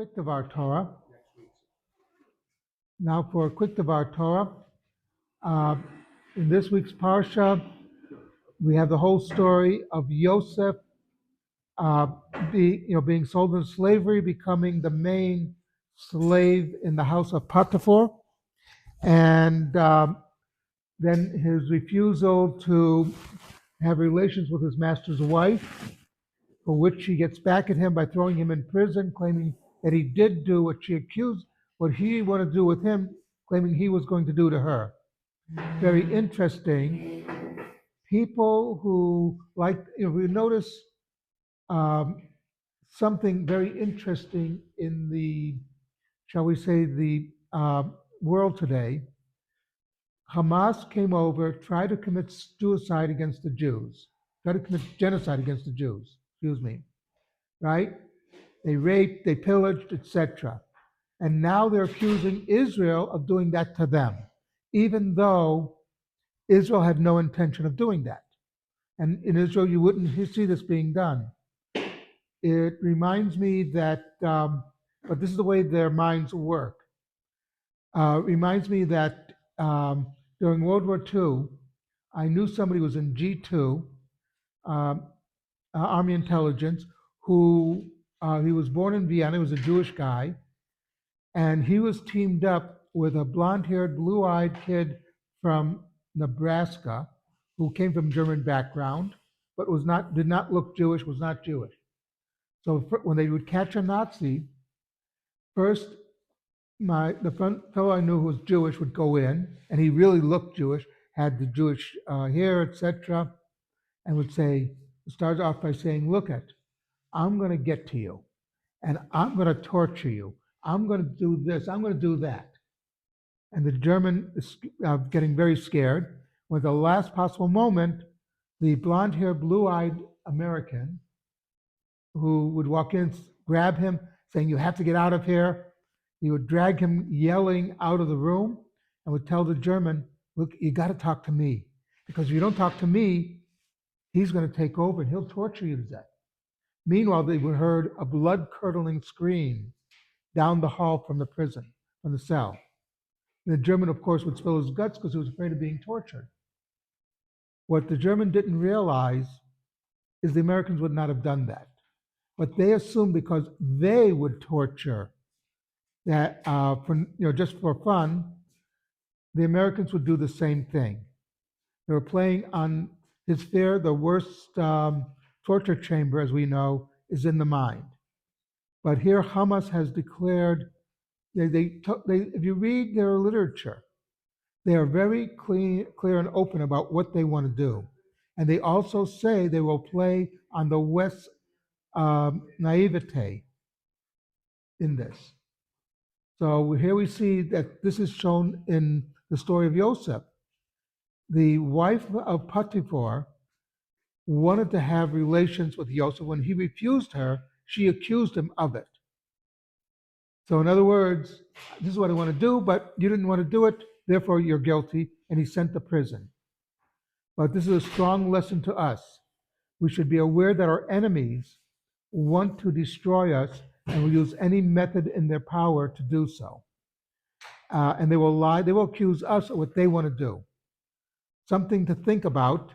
quick Devar Torah. Now for a quick Devar Torah. In this week's Parsha, we have the whole story of Yosef being sold into slavery, becoming the main slave in the house of Potiphar, and then his refusal to have relations with his master's wife, for which she gets back at him by throwing him in prison, claiming that he did do what she accused, what he wanted to do with him, claiming he was going to do to her. Very interesting. People who we notice something very interesting in the, shall we say, the world today. Hamas came over, tried to commit suicide against the Jews, tried to commit genocide against the Jews, right? They raped, they pillaged, etc. And now they're accusing Israel of doing that to them, even though Israel had no intention of doing that. And in Israel, you wouldn't see this being done. It reminds me that, but this is the way their minds work. Reminds me that during World War II, I knew somebody who was in G2, Army Intelligence, who he was born in Vienna. He was a Jewish guy, and he was teamed up with a blonde-haired, blue-eyed kid from Nebraska who came from German background, but did not look Jewish, was not Jewish. So when they would catch a Nazi, first the front fellow I knew who was Jewish would go in, and he really looked Jewish, had the Jewish hair, etc., and would start off by saying, "Look I'm going to get to you, and I'm going to torture you. I'm going to do this. I'm going to do that." And the German is getting very scared. With the last possible moment, the blonde-haired, blue-eyed American who would walk in, grab him, saying, "You have to get out of here." He would drag him yelling out of the room and would tell the German, "Look, you got to talk to me, because if you don't talk to me, he's going to take over and he'll torture you to death." Meanwhile, they heard a blood-curdling scream down the hall from the prison, from the cell. The German, of course, would spill his guts because he was afraid of being tortured. What the German didn't realize is the Americans would not have done that. But they assumed because they would torture, that just for fun, the Americans would do the same thing. They were playing on his fear. The worst torture chamber, as we know, is in the mind. But here Hamas has declared, if you read their literature, they are very clear and open about what they want to do. And they also say they will play on the West's naivete in this. So here we see that this is shown in the story of Yosef. The wife of Potiphar wanted to have relations with Yosef. When he refused her, she accused him of it. So in other words, this is what I want to do, but you didn't want to do it, therefore you're guilty, and he's sent to prison. But this is a strong lesson to us. We should be aware that our enemies want to destroy us and will use any method in their power to do so. And they will lie, they will accuse us of what they want to do. Something to think about.